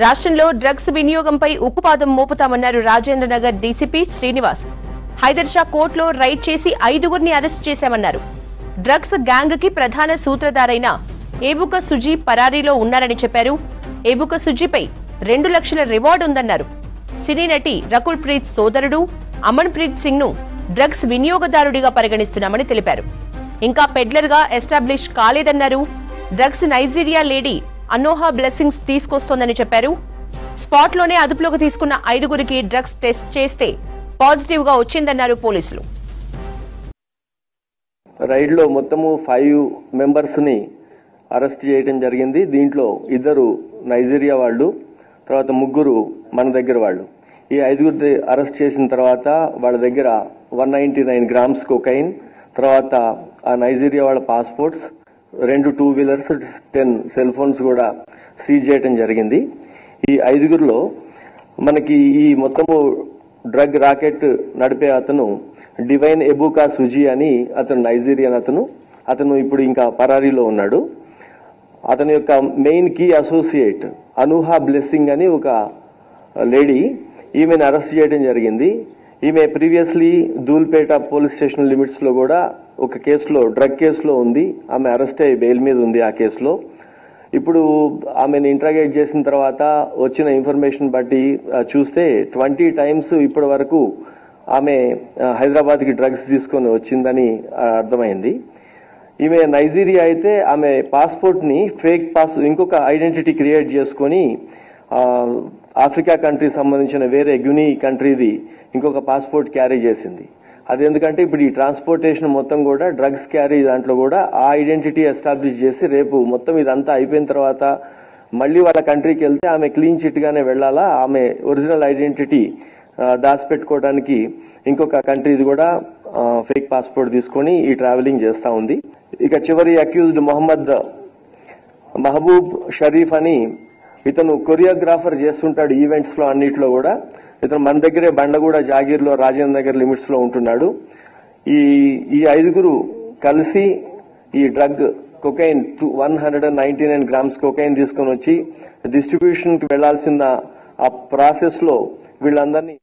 రాష్ట్రంలో డ్రగ్స్ వినియోగంపై ఉక్కుపాదం మోపుతామన్నారు రాజేంద్ర నగర్ డీసీపీ శ్రీనివాస్. హైదర్ షా కోర్టులో రైడ్ చేసి 5గురిని అరెస్ట్ చేశామన్నారు. డ్రగ్స్ గ్యాంగ్ కి ప్రధాన సూత్రధారైన ఏబుక సుజీ పరారీలో ఉన్నారని చెప్పారు. ఏబుక సుజీపై 2 లక్షల రివార్డు ఉందన్నారు. సినీ నటి రకుల్ ప్రీత్ సోదరుడు అమన్ ప్రీత్ సింగ్ ను డ్రగ్స్ వినియోగదారుడిగా పరిగణిస్తున్నామని తెలిపారు. ఇంకా పెడ్లర్ గా ఎస్టాబ్లిష్ కాలేదన్నారు. Drugs Nigeria lady Anoha Blessings తీసుకొస్తోందని చెప్పారు. స్పాట్ లోనే అదుపులోకి తీసుకున్న 5గురికి డ్రగ్స్ టెస్ట్ చేస్తే పాజిటివ్ గా వచ్చిందన్నారు పోలీసులు. రైడ్ లో మొత్తము 5 మెంబర్స్ ని అరెస్ట్ చేయడం జరిగింది. దీంట్లో 2 నైజీరియా వాళ్ళు, తర్వాత 3 మన దగ్గర వాళ్ళు. ఈ 5గురిని అరెస్ట్ చేసిన తర్వాత వాళ్ళ దగ్గర 199 గ్రామ్స్ కొకైన్, తర్వాత ఆ నైజీరియా వాళ్ళ పాస్పోర్ట్స్, 2 2 వీలర్స్, 10 సెల్ ఫోన్స్ కూడా సీజ్ చేయడం జరిగింది. ఈ 5గురిలో మనకి ఈ మొత్తము డ్రగ్ రాకెట్ నడిపే అతను డివైన్ ఎబుకా సుజీ అని అతను నైజీరియన్ అతను ఇప్పుడు ఇంకా పరారీలో ఉన్నాడు. అతని యొక్క మెయిన్ కీ అసోసియేట్ అనూహా బ్లెస్సింగ్ అని ఒక లేడీ, ఈమెను అరెస్ట్ చేయడం జరిగింది. ఈమె previously Dhoolpet police station limits లో కూడా ఒక కేసులో డ్రగ్ కేసులో ఉంది. ఆమె అరెస్ట్ అయ్యి బెయిల్ మీద ఉంది ఆ కేసులో. ఇప్పుడు ఆమెను ఇంట్రాగేట్ చేసిన తర్వాత వచ్చిన ఇన్ఫర్మేషన్ బట్టి చూస్తే 20 టైమ్స్ ఇప్పటి వరకు ఆమె హైదరాబాద్కి డ్రగ్స్ తీసుకొని వచ్చిందని అర్థమైంది. ఈమె నైజీరియా అయితే ఆమె పాస్పోర్ట్ని ఇంకొక ఐడెంటిటీ క్రియేట్ చేసుకొని ఆఫ్రికా కంట్రీ సంబంధించిన వేరే గ్యునీ కంట్రీది ఇంకొక పాస్పోర్ట్ క్యారీ చేసింది. అది ఎందుకంటే ఇప్పుడు ఈ ట్రాన్స్పోర్టేషన్ మొత్తం కూడా డ్రగ్స్ క్యారీ దాంట్లో కూడా ఆ ఐడెంటిటీ ఎస్టాబ్లిష్ చేసి రేపు మొత్తం ఇదంతా అయిపోయిన తర్వాత మళ్ళీ వాళ్ళ కంట్రీకి వెళ్తే ఆమె క్లీన్ చిట్ గానే వెళ్లాలా, ఆమె ఒరిజినల్ ఐడెంటిటీ దాచిపెట్టుకోవడానికి ఇంకొక కంట్రీది కూడా ఫేక్ పాస్పోర్ట్ తీసుకొని ఈ ట్రావెలింగ్ చేస్తా ఉంది. ఇక చివరి అక్యూజ్డ్ మహబూబ్ షరీఫ్ అని ఇతను కొరియోగ్రాఫర్ చేస్తుంటాడు ఈవెంట్స్ లో అన్నిట్లో కూడా. ఇతను మన దగ్గరే బండగూడ జాగీర్లో రాజేంద్ర నగర్ లిమిట్స్ లో ఉంటున్నాడు. ఈ 5గురు కలిసి ఈ డ్రగ్ కొకైన్ 199 గ్రామ్స్ కొకైన్ తీసుకొని వచ్చి డిస్ట్రిబ్యూషన్ కి వెళ్లాల్సిన ఆ ప్రాసెస్ లో వీళ్ళందరినీ